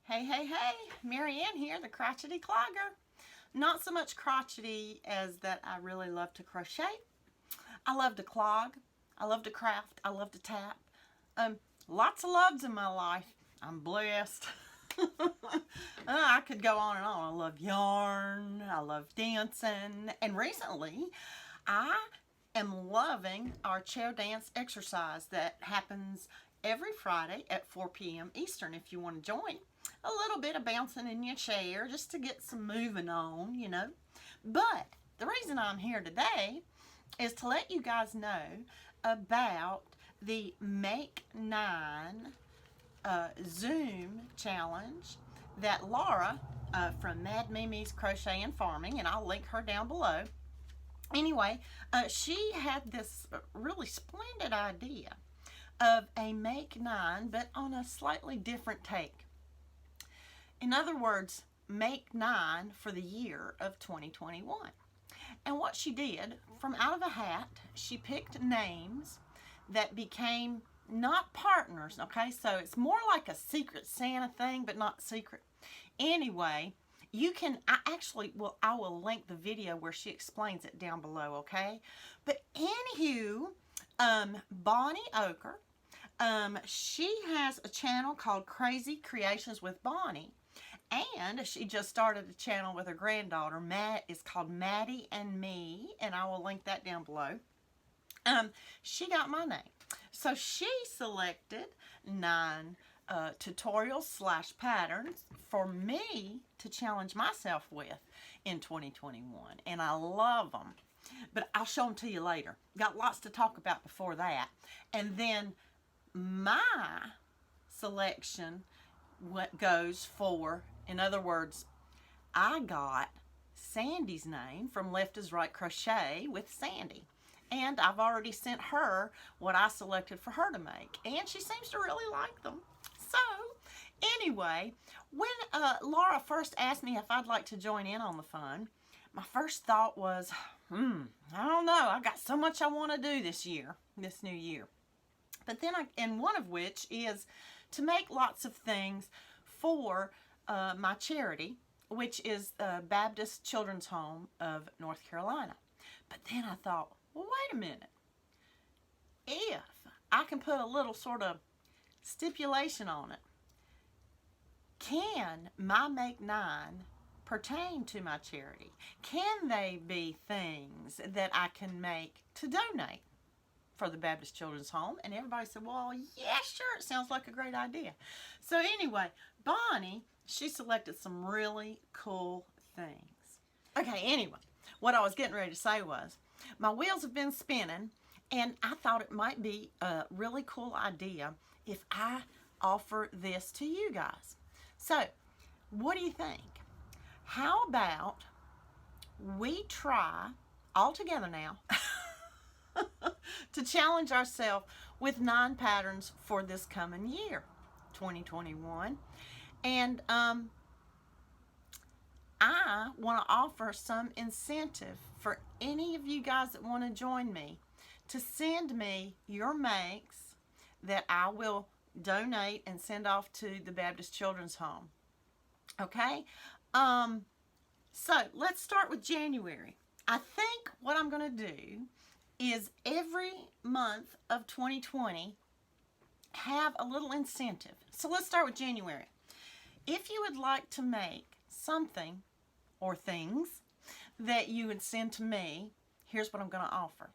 Hey, hey, hey, Marieanne here, the Crochety Clogger. Not so much crotchety as that I really love to crochet. I love to clog. I love to craft. I love to tap. Lots of loves in my life. I'm blessed. I could go on and on. I love yarn. I love dancing. And recently, I am loving our chair dance exercise that happens every Friday at 4 p.m. Eastern if you want to join. A little bit of bouncing in your chair just to get some moving on, you know. But the reason I'm here today is to let you guys know about the Make 9 Zoom challenge that Laura from Mad Mimi's Crochet and Farming, and I'll link her down below. Anyway, she had this really splendid idea of a Make 9, but on a slightly different take. In other words, Make 9 for the year of 2021. And what she did, from out of a hat, she picked names that became not partners, okay? So it's more like a Secret Santa thing, but not secret. Anyway, you can, I will link the video where she explains it down below, okay? But anywho, Bonnie Oker, she has a channel called Crazy Creations with Bonnie. And she just started a channel with her granddaughter. It's called Maddie and Me, and I will link that down below. She got my name. So she selected 9 tutorials / patterns for me to challenge myself with in 2021. And I love them. But I'll show them to you later. Got lots to talk about before that. And then my selection what goes for, in other words, I got Sandy's name from Left is Right Crochet with Sandy. And I've already sent her what I selected for her to make. And she seems to really like them. So, anyway, when Laura first asked me if I'd like to join in on the fun, my first thought was, I don't know. I've got so much I want to do this new year. But then, and one of which is to make lots of things for my charity, which is the Baptist Children's Home of North Carolina. But then I thought, well, wait a minute. If I can put a little sort of stipulation on it, can my Make 9 pertain to my charity? Can they be things that I can make to donate for the Baptist Children's Home? And everybody said, well, yeah, sure, it sounds like a great idea. So anyway, Bonnie, she selected some really cool things. Okay, anyway, what I was getting ready to say was, my wheels have been spinning, and I thought it might be a really cool idea if I offer this to you guys. So, what do you think? How about we try, all together now, to challenge ourselves with 9 patterns for this coming year, 2021. And I want to offer some incentive for any of you guys that want to join me to send me your makes that I will donate and send off to the Baptist Children's Home. Okay? So let's start with January. I think what I'm going to do is every month of 2020 have a little incentive. So let's start with January. If you would like to make something or things that you would send to me, here's what I'm going to offer.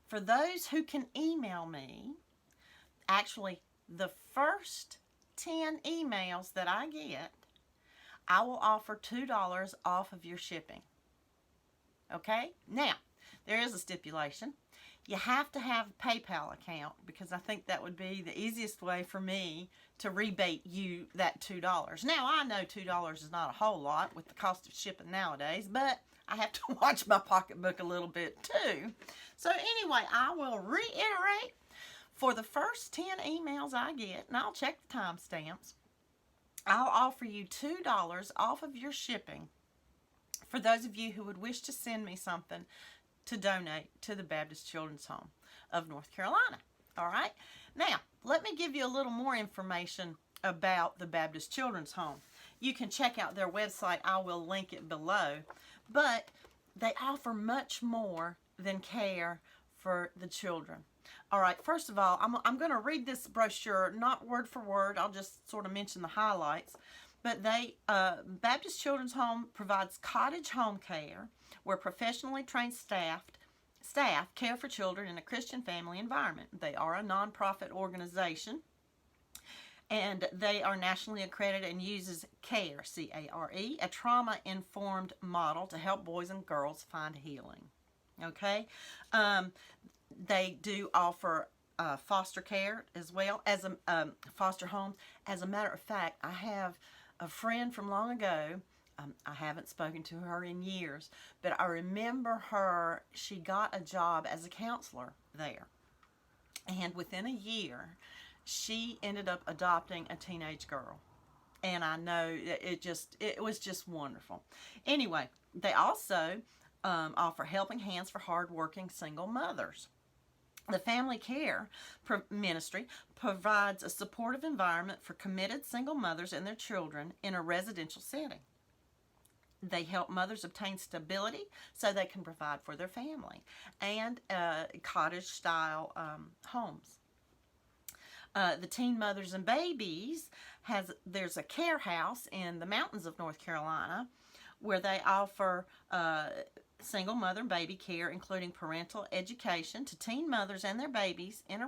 For those who can email me, actually the first 10 emails that I get, I will offer $2 off of your shipping. Okay? Now, there is a stipulation. You have to have a PayPal account because I think that would be the easiest way for me to rebate you that $2. Now, I know $2 is not a whole lot with the cost of shipping nowadays, but I have to watch my pocketbook a little bit too. So anyway, I will reiterate, for the first 10 emails I get, and I'll check the timestamps, I'll offer you $2 off of your shipping for those of you who would wish to send me something to donate to the Baptist Children's Home of North Carolina. All right? Now, let me give you a little more information about the Baptist Children's Home. You can check out their website. I will link it below. But they offer much more than care for the children. All right, first of all, I'm going to read this brochure, not word for word. I'll just sort of mention the highlights. But Baptist Children's Home provides cottage home care where professionally trained staff care for children in a Christian family environment. They are a nonprofit organization, and they are nationally accredited and uses CARE, C-A-R-E, a trauma-informed model to help boys and girls find healing. Okay? They do offer foster care as well as foster homes. As a matter of fact, I have a friend from long ago. I haven't spoken to her in years, but I remember her. She got a job as a counselor there. And within a year, she ended up adopting a teenage girl. And I know it was just wonderful. Anyway, they also offer helping hands for hardworking single mothers. The Family Care Ministry provides a supportive environment for committed single mothers and their children in a residential setting. They help mothers obtain stability so they can provide for their family, and cottage-style homes. The Teen Mothers and Babies there's a care house in the mountains of North Carolina where they offer single mother and baby care, including parental education to teen mothers and their babies in a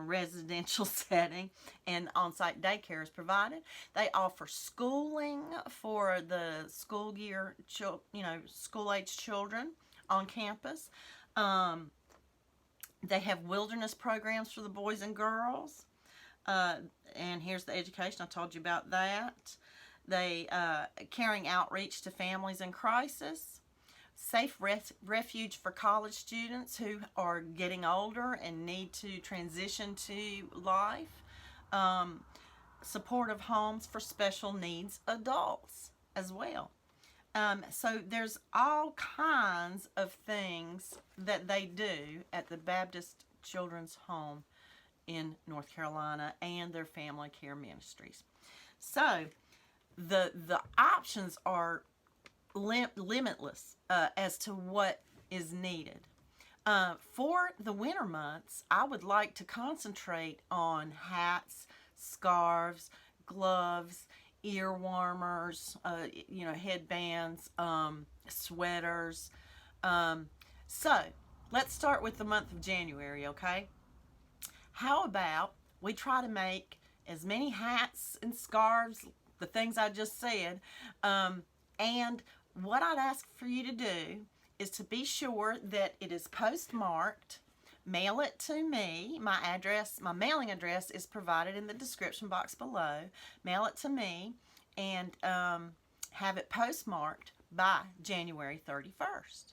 residential setting, and on-site daycare is provided. They offer schooling for the school year, school-age children on campus. They have wilderness programs for the boys and girls. And here's the education. I told you about that. They caring outreach to families in crisis. Safe refuge for college students who are getting older and need to transition to life. Supportive homes for special needs adults as well. So there's all kinds of things that they do at the Baptist Children's Home in North Carolina and their family care ministries. So the options are limitless as to what is needed. For the winter months, I would like to concentrate on hats, scarves, gloves, ear warmers, headbands, sweaters. So let's start with the month of January, okay? How about we try to make as many hats and scarves, the things I just said, and what I'd ask for you to do is to be sure that it is postmarked. Mail it to me. My mailing address is provided in the description box below. Mail it to me and have it postmarked by January 31st.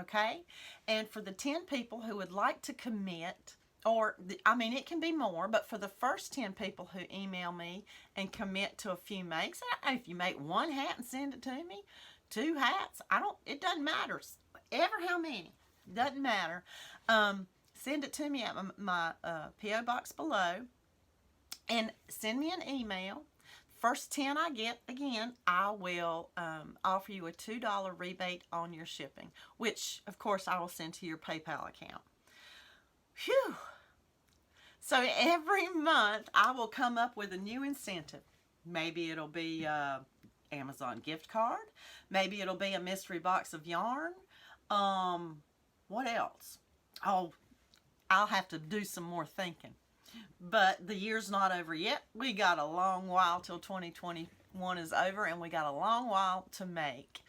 Okay? And for the 10 people who would like to commit, it can be more, but for the first 10 people who email me and commit to a few makes, if you make one hat and send it to me, 2 hats, it doesn't matter. Ever how many, doesn't matter. Send it to me at my P.O. box below and send me an email. First 10 I get, again, I will offer you a $2 rebate on your shipping, which, of course, I will send to your PayPal account. Phew! So every month, I will come up with a new incentive. Maybe it'll be Amazon gift card. Maybe it'll be a mystery box of yarn. What else? Oh, I'll have to do some more thinking. But the year's not over yet. We got a long while till 2021 is over, and we got a long while to make.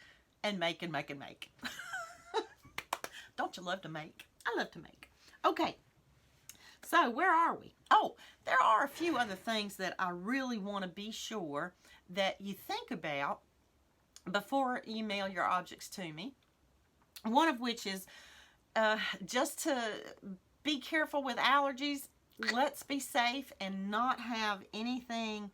And make and make and make. Don't you love to make? I love to make. Okay. So where are we? Oh, there are a few other things that I really want to be sure that you think about before you mail your objects to me. One of which is just to be careful with allergies. Let's be safe and not have anything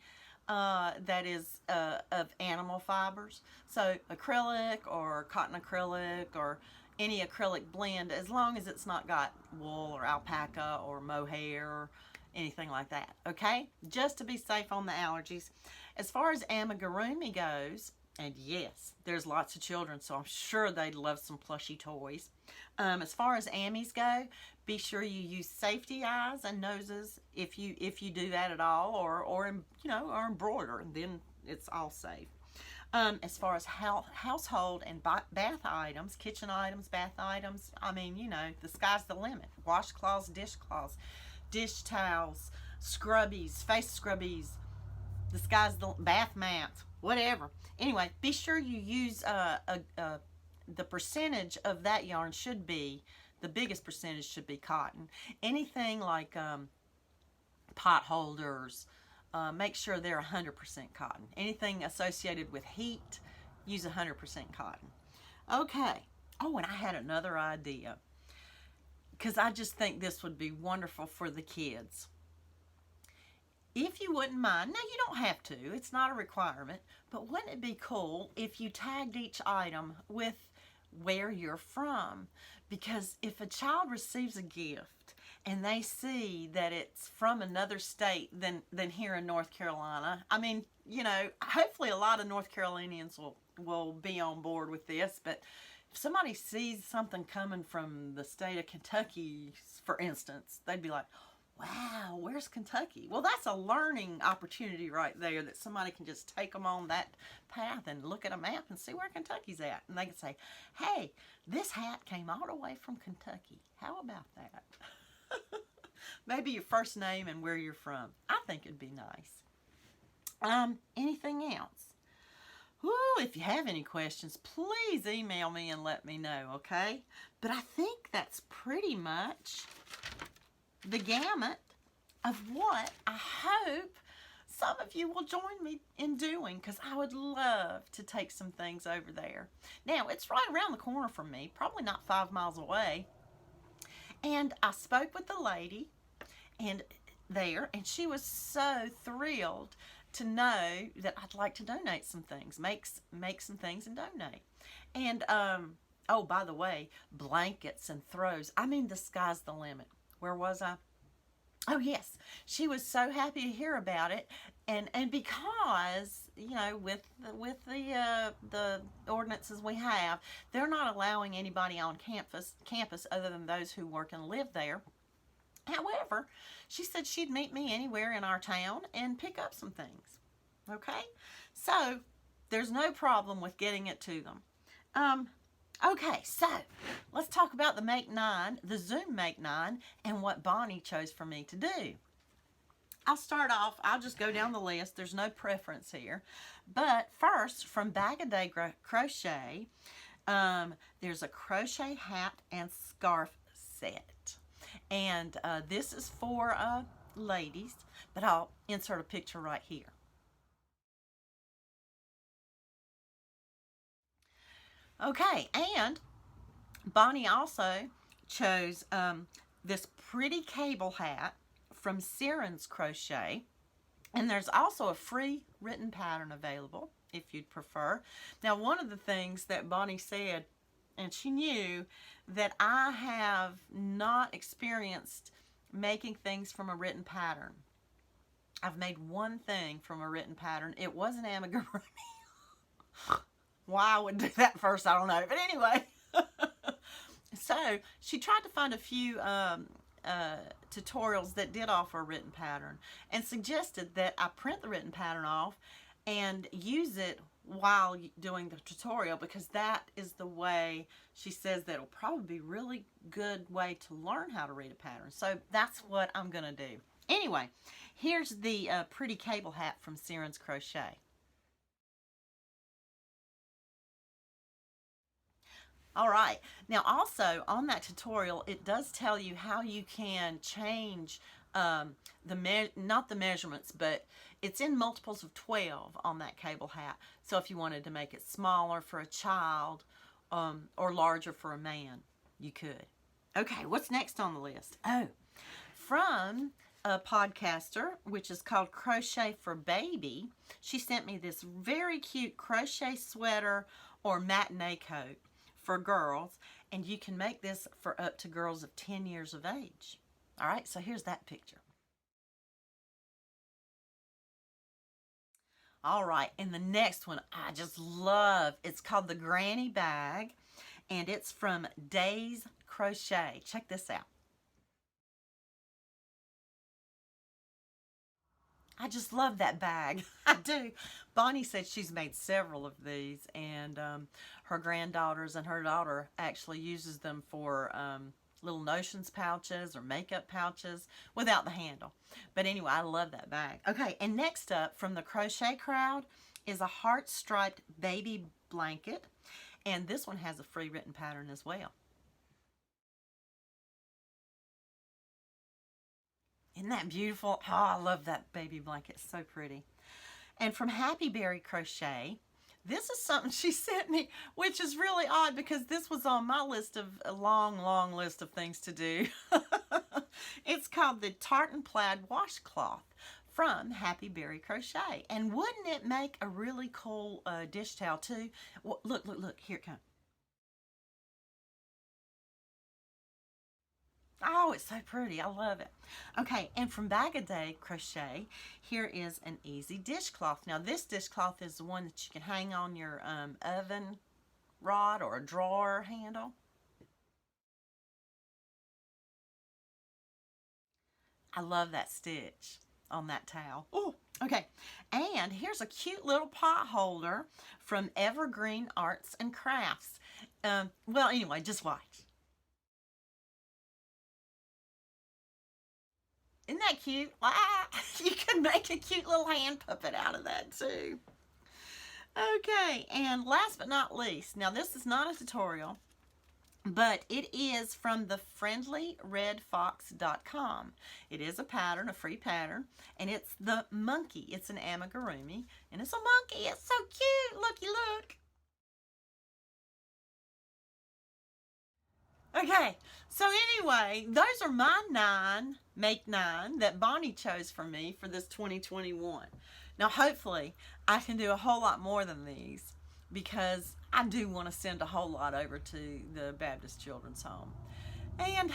that is of animal fibers. So acrylic or cotton acrylic or any acrylic blend, as long as it's not got wool or alpaca or mohair or anything like that, okay? Just to be safe on the allergies. As far as amigurumi goes, and yes, there's lots of children, so I'm sure they'd love some plushy toys. As far as Ammies go, be sure you use safety eyes and noses if you do that at all, or embroider, and then it's all safe. As far as household and bath items, kitchen items, bath items, I mean, the sky's the limit. Washcloths, dish towels, scrubbies, face scrubbies, the sky's the bath mats, whatever. Anyway, be sure you use the percentage of that yarn should be, the biggest percentage should be cotton. Anything like pot holders, make sure they're 100% cotton. Anything associated with heat, use 100% cotton. Okay. Oh, and I had another idea, because I just think this would be wonderful for the kids. If you wouldn't mind, now you don't have to, it's not a requirement, but wouldn't it be cool if you tagged each item with where you're from? Because if a child receives a gift and they see that it's from another state than here in North Carolina, I mean, hopefully a lot of North Carolinians will be on board with this, but if somebody sees something coming from the state of Kentucky, for instance, they'd be like, wow, where's Kentucky? Well, that's a learning opportunity right there, that somebody can just take them on that path and look at a map and see where Kentucky's at. And they can say, hey, this hat came all the way from Kentucky. How about that? Maybe your first name and where you're from. I think it'd be nice. Anything else? Woo, if you have any questions, please email me and let me know, okay? But I think that's pretty much the gamut of what I hope some of you will join me in doing, because I would love to take some things over there. Now, it's right around the corner from me, probably not 5 miles away. And I spoke with the lady and she was so thrilled to know that I'd like to donate some things, make some things and donate. And oh, by the way, blankets and throws. I mean, the sky's the limit. Where was I? Oh, yes. She was so happy to hear about it. And because, with the ordinances we have, they're not allowing anybody on campus other than those who work and live there. However, she said she'd meet me anywhere in our town and pick up some things. Okay? So, there's no problem with getting it to them. Okay, so let's talk about the Make 9, the Zoom Make 9, and what Bonnie chose for me to do. I'll start off, I'll just go down the list. There's no preference here. But first, from Bag a Day Crochet, there's a crochet hat and scarf set. And this is for ladies, but I'll insert a picture right here. Okay, and Bonnie also chose this pretty cable hat from Siren's Crochet, and there's also a free written pattern available if you'd prefer. Now, one of the things that Bonnie said, and she knew that I have not experienced making things from a written pattern. I've made one thing from a written pattern. It was an amigurumi. Why I would do that first, I don't know. But anyway, so she tried to find a few tutorials that did offer a written pattern and suggested that I print the written pattern off and use it while doing the tutorial, because that is the way she says that it'll probably be a really good way to learn how to read a pattern. So that's what I'm going to do. Anyway, here's the pretty cable hat from Siren's Crochet. All right, now also on that tutorial, it does tell you how you can change not the measurements, but it's in multiples of 12 on that cable hat. So if you wanted to make it smaller for a child or larger for a man, you could. Okay, what's next on the list? Oh, from a podcaster, which is called Crochet for Baby, she sent me this very cute crochet sweater or matinee coat for girls, and you can make this for up to girls of 10 years of age. All right, so here's that picture. All right, and the next one I just love. It's called the Granny Bag, and it's from Days Crochet. Check this out. I just love that bag. I do. Bonnie said she's made several of these, and her granddaughters and her daughter actually uses them for little notions pouches or makeup pouches without the handle. But anyway, I love that bag. Okay, and next up from the Crochet Crowd is a heart-striped baby blanket, and this one has a free written pattern as well. Isn't that beautiful? Oh, I love that baby blanket. So pretty. And from Happy Berry Crochet, this is something she sent me, which is really odd because this was on my list of a long, long list of things to do. It's called the Tartan Plaid Washcloth from Happy Berry Crochet. And wouldn't it make a really cool dish towel too? Well, look, look, look. Here it comes. Oh, it's so pretty. I love it. Okay, and from Bag a Day Crochet, here is an easy dishcloth. Now, this dishcloth is the one that you can hang on your oven rod or a drawer handle. I love that stitch on that towel. Oh, okay. And here's a cute little pot holder from Evergreen Arts and Crafts. Well, anyway, just watch. Isn't that cute? Ah, you can make a cute little hand puppet out of that too. Okay, and last but not least, now this is not a tutorial, but it is from the friendlyredfox.com. It is a pattern, a free pattern, and it's the monkey. It's an amigurumi, and it's a monkey. It's so cute. Looky, look. Okay, so anyway, those are my make nine that Bonnie chose for me for this 2021. Now, hopefully, I can do a whole lot more than these because I do want to send a whole lot over to the Baptist Children's Home. And,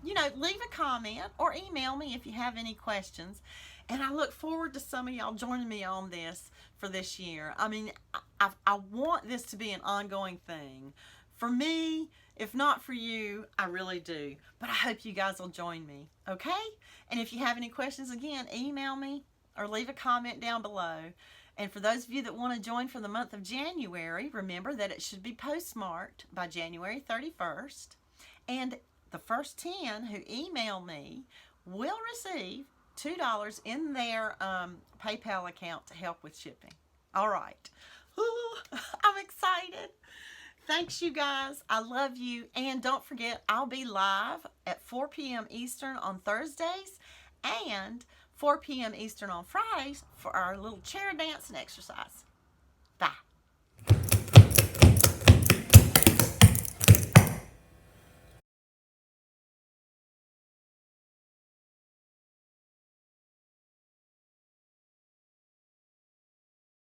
you know, leave a comment or email me if you have any questions. And I look forward to some of y'all joining me on this for this year. I mean, I want this to be an ongoing thing. For me, if not for you, I really do. But I hope you guys will join me, okay? And if you have any questions, again, email me or leave a comment down below. And for those of you that want to join for the month of January, remember that it should be postmarked by January 31st. And the first 10 who email me will receive $2 in their PayPal account to help with shipping. All right. Ooh, I'm excited. Thanks, you guys. I love you. And don't forget, I'll be live at 4 p.m. Eastern on Thursdays and 4 p.m. Eastern on Fridays for our little chair dance and exercise.